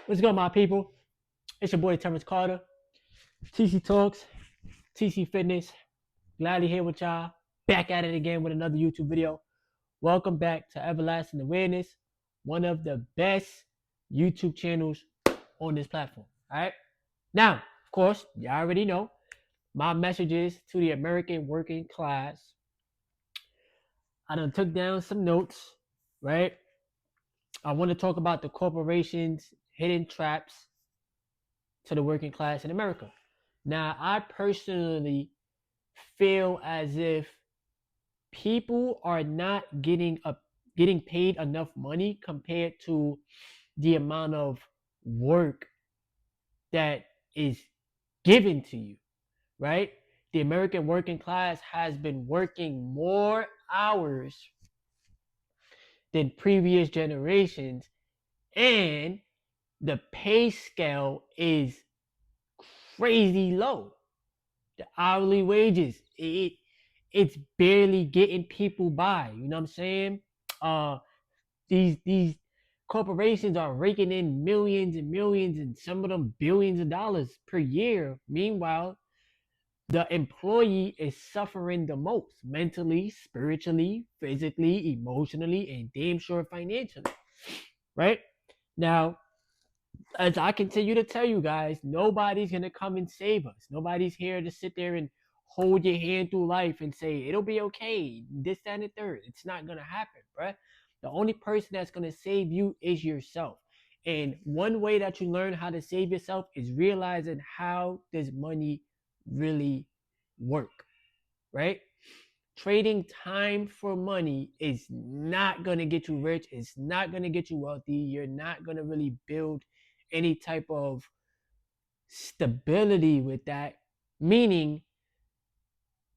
What's going on, my people? It's your boy Terrence Carter, TC Talks, TC Fitness. Glad to here with y'all. Back at it again with another YouTube video. Welcome back to Everlasting Awareness, one of the best YouTube channels on this platform. All right. Now, of course, you already know my messages to the American working class. I done took down some notes, right? I want to talk about the corporations' hidden traps to the working class in America. Now, I personally feel as if people are not getting paid enough money compared to the amount of work that is given to you, right? The American working class has been working more hours than previous generations, and the pay scale is crazy low. The hourly wages, it's barely getting people by. You know what I'm saying? Uh, these corporations are raking in millions and millions, and some of them billions of dollars per year. Meanwhile, the employee is suffering the most mentally, spiritually, physically, emotionally, and damn sure financially. Right now, as I continue to tell you guys, nobody's gonna come and save us. Nobody's here to sit there and hold your hand through life and say it'll be okay. This, that, and the third. It's not gonna happen, bruh. The only person that's gonna save you is yourself. And one way that you learn how to save yourself is realizing how does money really work, right? Trading time for money is not going to get you rich. It's not going to get you wealthy. You're not going to really build any type of stability with that. Meaning,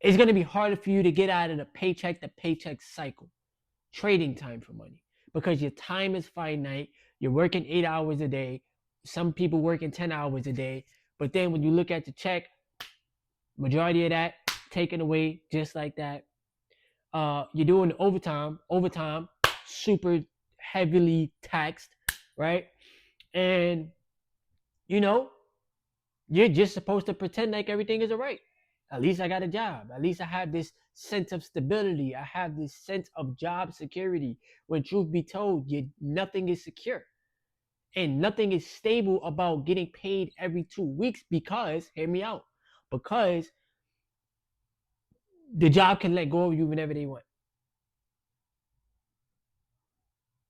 it's going to be harder for you to get out of the paycheck to paycheck cycle. Trading time for money. Because your time is finite. You're working 8 hours a day. Some people working 10 hours a day. But then when you look at the check, majority of that taken away just like that. You're doing overtime, super heavily taxed, right? And you know, you're just supposed to pretend like everything is all right. At least I got a job. At least I have this sense of stability. I have this sense of job security. When truth be told, nothing is secure. And nothing is stable about getting paid every 2 weeks because, hear me out, because the job can let go of you whenever they want.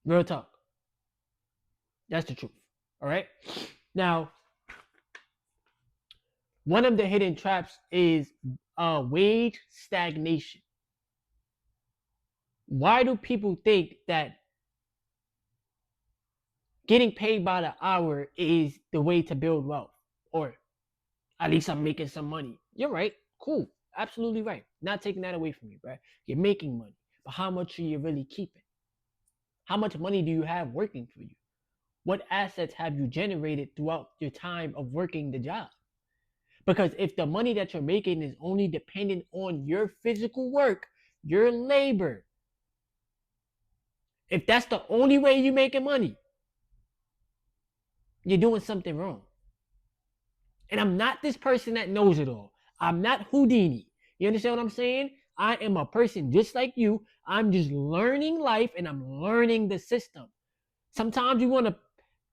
Real talk. That's the truth. All right. Now, one of the hidden traps is wage stagnation. Why do people think that getting paid by the hour is the way to build wealth? Or at least I'm making some money. You're right. Cool. Absolutely right. Not taking that away from you, bro. You're making money. But how much are you really keeping? How much money do you have working for you? What assets have you generated throughout your time of working the job? Because if the money that you're making is only dependent on your physical work, your labor, if that's the only way you're making money, you're doing something wrong. And I'm not this person that knows it all. I'm not Houdini. You understand what I'm saying? I am a person just like you. I'm just learning life and I'm learning the system. Sometimes you want to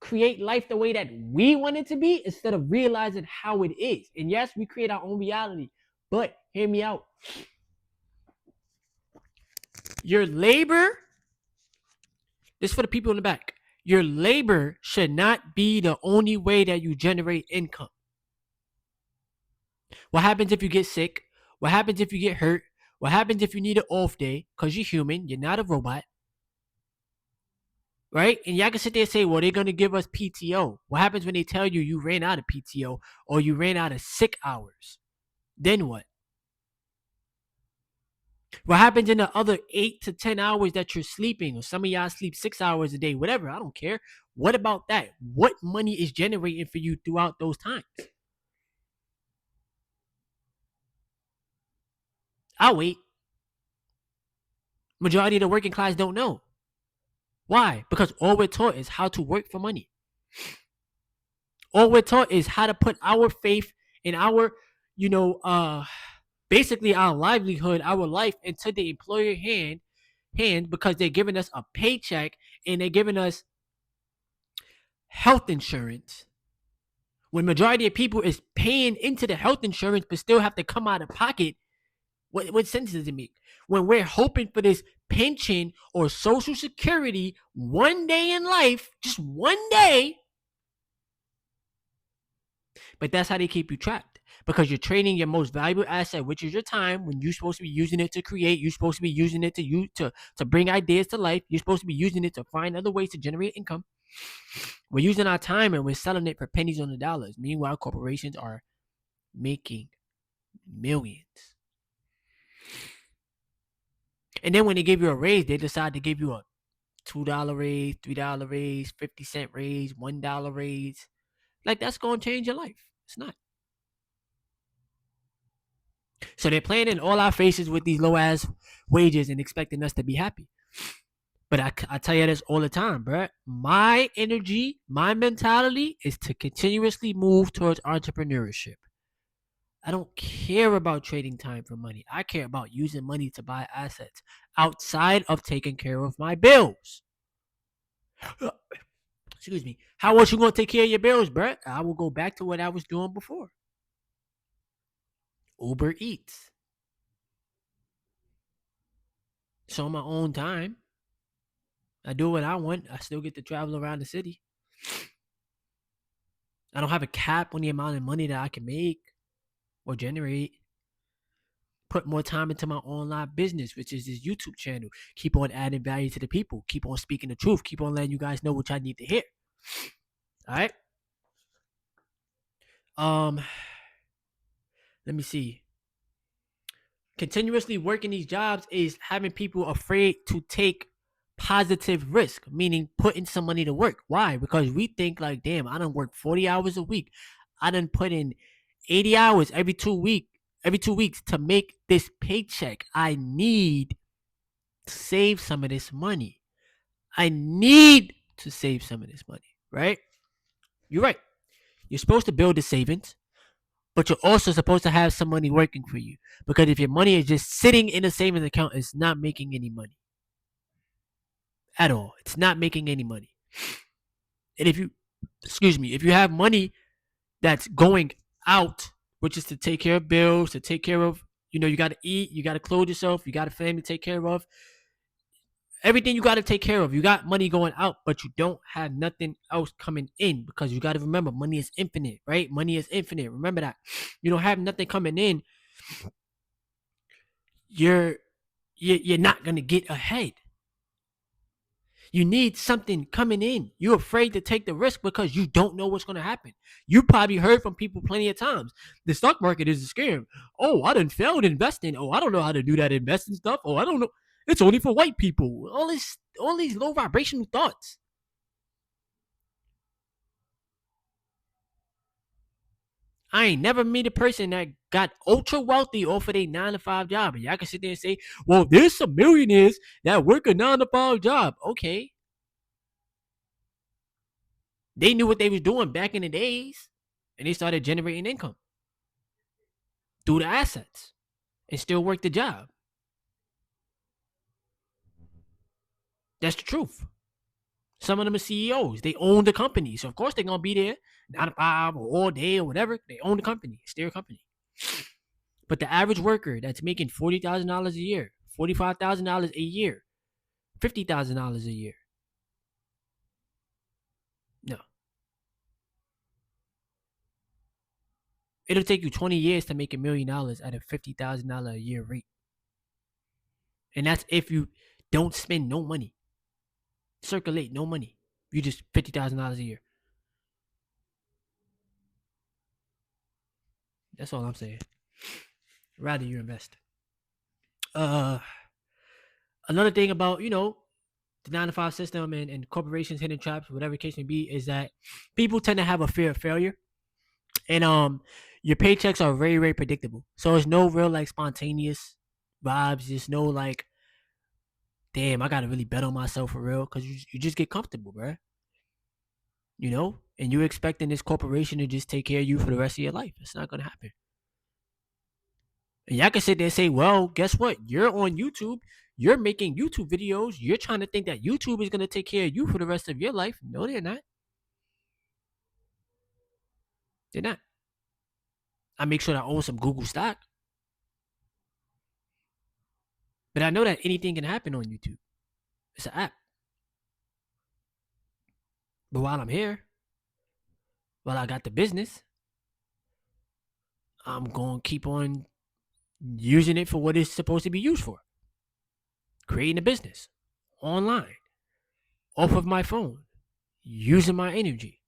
create life the way that we want it to be instead of realizing how it is. And yes, we create our own reality. But hear me out. Your labor, this is for the people in the back. Your labor should not be the only way that you generate income. What happens if you get sick? What happens if you get hurt? What happens if you need an off day? Because you're human, you're not a robot. Right? And y'all can sit there and say, well, they're going to give us PTO. What happens when they tell you you ran out of PTO or you ran out of sick hours? Then what? What happens in the other 8 to 10 hours that you're sleeping? Or some of y'all sleep 6 hours a day, whatever. I don't care. What about that? What money is generating for you throughout those times? I'll wait. Majority of the working class don't know. Why? Because all we're taught is how to work for money. All we're taught is how to put our faith in our, you know, basically our livelihood, our life into the employer hand because they're giving us a paycheck and they're giving us health insurance. When majority of people is paying into the health insurance but still have to come out of pocket, what sense does it make? When we're hoping for this pension or social security one day in life, just one day, but that's how they keep you trapped because you're trading your most valuable asset, which is your time, when you're supposed to be using it to create. You're supposed to be using it to bring ideas to life. You're supposed to be using it to find other ways to generate income. We're using our time and we're selling it for pennies on the dollars. Meanwhile, corporations are making millions. And then when they give you a raise, they decide to give you a $2 raise, $3 raise, 50-cent raise, $1 raise. Like, that's going to change your life. It's not. So they're playing in all our faces with these low ass wages and expecting us to be happy. But I tell you this all the time, bro. My energy, my mentality is to continuously move towards entrepreneurship. I don't care about trading time for money. I care about using money to buy assets outside of taking care of my bills. Excuse me. How else you gonna take care of your bills, bro? I will go back to what I was doing before. Uber Eats. So on my own time, I do what I want. I still get to travel around the city. I don't have a cap on the amount of money that I can make or generate. Put more time into my online business, which is this YouTube channel. Keep on adding value to the people. Keep on speaking the truth. Keep on letting you guys know what y'all need to hear. All right. Let me see. Continuously working these jobs is having people afraid to take positive risk, meaning putting some money to work. Why? Because we think like, damn, I done work 40 hours a week. I done put in 80 hours every 2 weeks to make this paycheck. I need to save some of this money. I need to save some of this money, right? You're right. You're supposed to build the savings, but you're also supposed to have some money working for you. Because if your money is just sitting in a savings account, it's not making any money at all. It's not making any money. And if you have money that's going out, which is to take care of bills, to take care of, you got to eat, you got to clothe yourself, you got a family to take care of, everything you got to take care of. You got money going out, but you don't have nothing else coming in because you got to remember money is infinite, right? Money is infinite. Remember that. You don't have nothing coming in. You're not going to get ahead. You need something coming in. You're afraid to take the risk because you don't know what's going to happen. You probably heard from people plenty of times. The stock market is a scam. Oh, I done failed investing. Oh, I don't know how to do that investing stuff. Oh, I don't know. It's only for white people. All these low vibrational thoughts. I ain't never met a person that got ultra wealthy off of a 9-to-5 job. And y'all can sit there and say, well, there's some millionaires that work a 9-to-5 job. Okay. They knew what they was doing back in the days. And they started generating income through the assets and still work the job. That's the truth. Some of them are CEOs. They own the company. So, of course, they're going to be there 9 to 5 or all day or whatever. They own the company. It's their company. But the average worker that's making $40,000 a year, $45,000 a year, $50,000 a year. No. It'll take you 20 years to make $1 million at a $50,000 a year rate. And that's if you don't spend no money. Circulate no money. You just $50,000 a year. That's all I'm saying. Rather you invest. Another thing about, the 9-to-5 system and corporations, hidden traps, whatever case may be, is that people tend to have a fear of failure. And your paychecks are very, very predictable. So there's no real like spontaneous vibes. There's no like, damn, I gotta really bet on myself for real. Cause you just get comfortable, bro. And you're expecting this corporation to just take care of you for the rest of your life. It's not going to happen. And y'all can sit there and say, well, guess what? You're on YouTube. You're making YouTube videos. You're trying to think that YouTube is going to take care of you for the rest of your life. No, they're not. They're not. I make sure I own some Google stock. But I know that anything can happen on YouTube. It's an app. But while I'm here, while I got the business, I'm going to keep on using it for what it's supposed to be used for. Creating a business online, off of my phone, using my energy.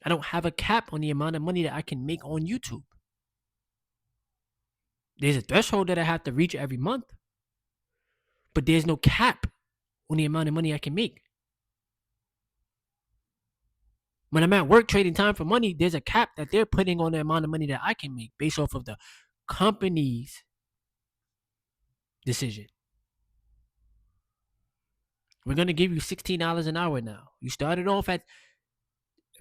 I don't have a cap on the amount of money that I can make on YouTube. There's a threshold that I have to reach every month, but there's no cap on the amount of money I can make. When I'm at work trading time for money, there's a cap that they're putting on the amount of money that I can make based off of the company's decision. We're going to give you $16 an hour now. You started off at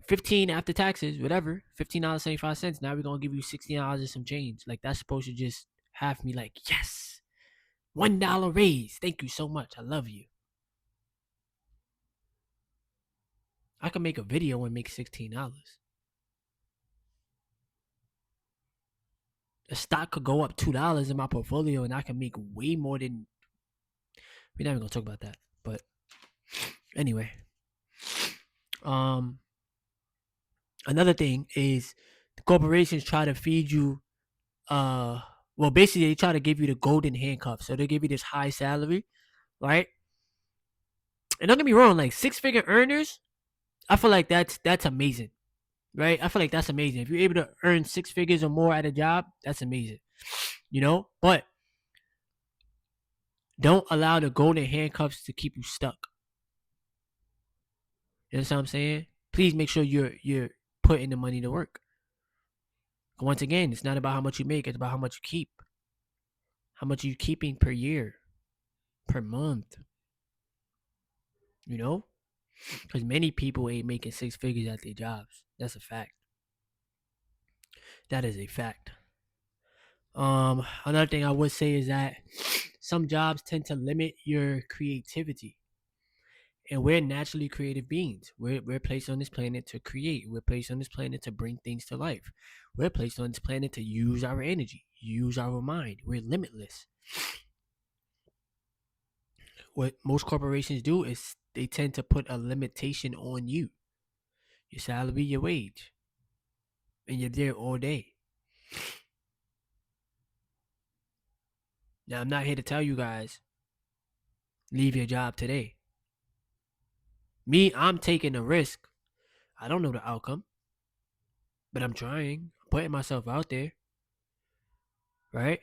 $15 after taxes, whatever, $15.75. Now we're going to give you $16 and some change. Like, that's supposed to just have me like, yes, $1 raise. Thank you so much. I love you. I can make a video and make $16. The stock could go up $2 in my portfolio and I can make way more than. We're not even going to talk about that. But anyway. Another thing is the corporations try to feed you well, basically they try to give you the golden handcuffs. So they give you this high salary, right? And don't get me wrong, like 6-figure earners, I feel like that's amazing. Right? I feel like that's amazing. If you're able to earn 6 figures or more at a job, that's amazing. You know? But don't allow the golden handcuffs to keep you stuck. You know what I'm saying? Please make sure you're putting the money to work. Once again, it's not about how much you make, it's about how much you keep. How much are you keeping per year, per month? You know? Because many people ain't making 6 figures at their jobs. That's a fact. That is a fact. Another thing I would say is that some jobs tend to limit your creativity. And we're naturally creative beings. We're placed on this planet to create. We're placed on this planet to bring things to life. We're placed on this planet to use our energy, use our mind. We're limitless. What most corporations do is they tend to put a limitation on you. Your salary, your wage. And you're there all day. Now, I'm not here to tell you guys, leave your job today. Me, I'm taking a risk. I don't know the outcome. But I'm trying. I'm putting myself out there. Right?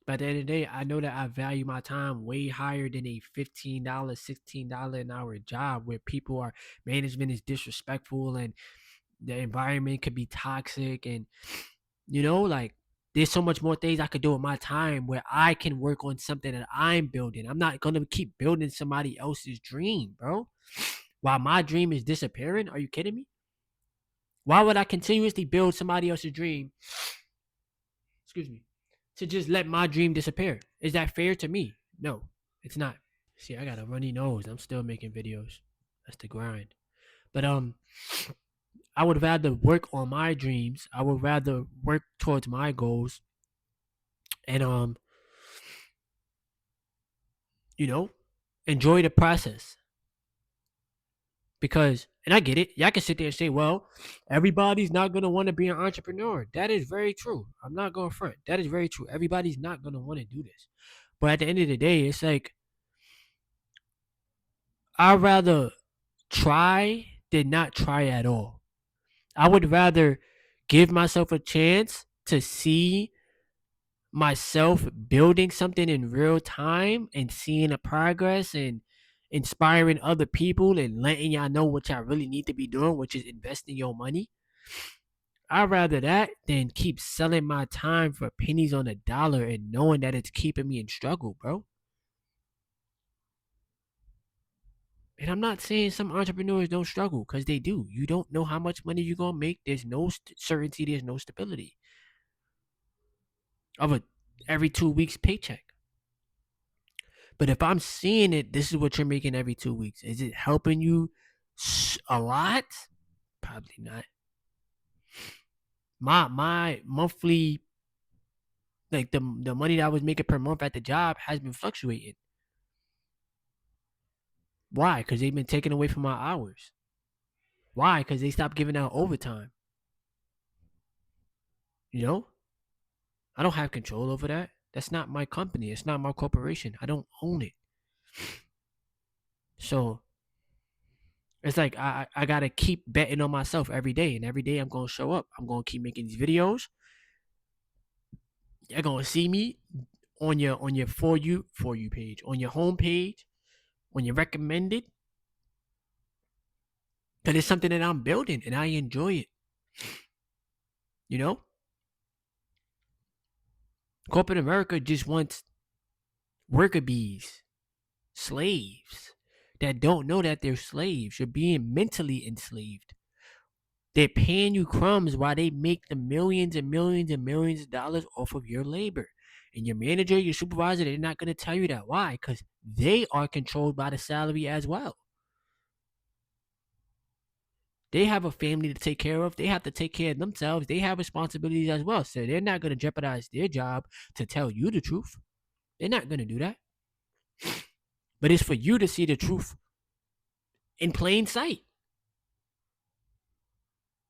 But at the end of the day, I know that I value my time way higher than a $15, $16 an hour job where management is disrespectful and the environment could be toxic. And, like, there's so much more things I could do with my time where I can work on something that I'm building. I'm not going to keep building somebody else's dream, bro. While my dream is disappearing. Are you kidding me? Why would I continuously build somebody else's dream? Excuse me. To just let my dream disappear. Is that fair to me? No, it's not. See, I got a runny nose. I'm still making videos. That's the grind. But I would rather work on my dreams. I would rather work towards my goals. And enjoy the process. Because, and I get it, y'all can sit there and say, well, everybody's not going to want to be an entrepreneur. That is very true. I'm not going front. That is very true. Everybody's not going to want to do this. But at the end of the day, it's like, I'd rather try than not try at all. I would rather give myself a chance to see myself building something in real time and seeing the progress and inspiring other people and letting y'all know what y'all really need to be doing, which is investing your money. I'd rather that than keep selling my time for pennies on a dollar and knowing that it's keeping me in struggle, bro. And I'm not saying some entrepreneurs don't struggle, because they do. You don't know how much money you're gonna make. There's no certainty. There's no stability of a every 2 weeks paycheck. But if I'm seeing it, this is what you're making every 2 weeks. Is it helping you a lot? Probably not. My monthly, like the money that I was making per month at the job has been fluctuating. Why? Because they've been taking away from my hours. Why? Because they stopped giving out overtime. You know, I don't have control over that. That's not my company. It's not my corporation. I don't own it. So it's like I gotta keep betting on myself every day, and every day I'm gonna show up. I'm gonna keep making these videos. You're gonna see me on your for you page, on your home page, on your recommended, because it's something that I'm building and I enjoy it. You know, corporate America just wants worker bees, slaves that don't know that they're slaves. You're being mentally enslaved. They're paying you crumbs while they make the millions and millions and millions of dollars off of your labor. And your manager, your supervisor, they're not going to tell you that. Why? Because they are controlled by the salary as well. They have a family to take care of. They have to take care of themselves. They have responsibilities as well. So they're not going to jeopardize their job to tell you the truth. They're not going to do that. But it's for you to see the truth in plain sight.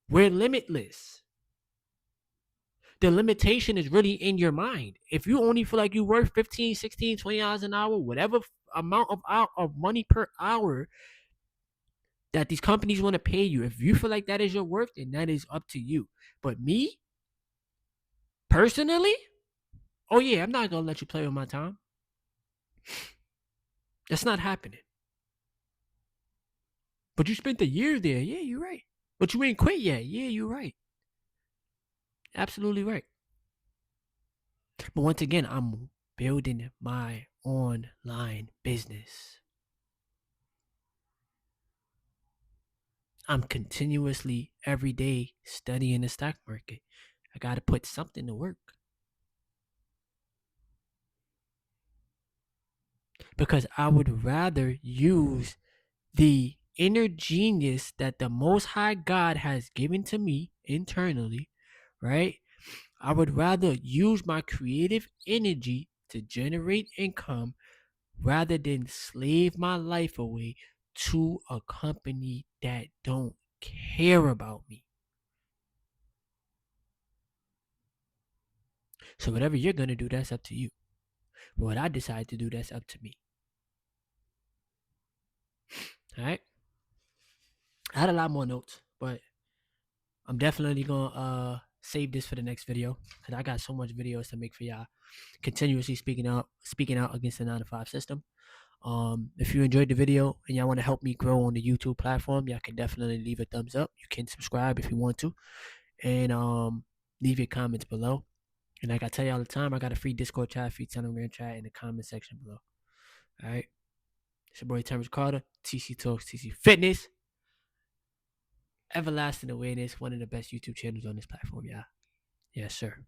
We're limitless. The limitation is really in your mind. If you only feel like you're worth 15, 16, $20 an hour, whatever amount of money per hour that these companies want to pay you, if you feel like that is your worth, then that is up to you. But me, personally, oh yeah, I'm not going to let you play with my time. That's not happening. But you spent a year there. Yeah, you're right. But you ain't quit yet. Yeah, you're right. Absolutely right. But once again, I'm building my online business. I'm continuously every day studying the stock market. I got to put something to work. Because I would rather use the inner genius that the Most High God has given to me internally, right? I would rather use my creative energy to generate income rather than slave my life away to a company that don't care about me. So whatever you're going to do, that's up to you. But what I decide to do, that's up to me. All right? I had a lot more notes, but I'm definitely going to save this for the next video, because I got so much videos to make for y'all. Continuously speaking out against the 9-to-5 system. If you enjoyed the video and y'all want to help me grow on the YouTube platform, y'all can definitely leave a thumbs up. You can subscribe if you want to, and leave your comments below. And like I tell you all the time, I got a free Discord chat, free Telegram chat in the comment section below. All right, it's your boy Terrence Carter, TC Talks, TC Fitness, Everlasting Awareness, one of the best YouTube channels on this platform, y'all. Yes, sir.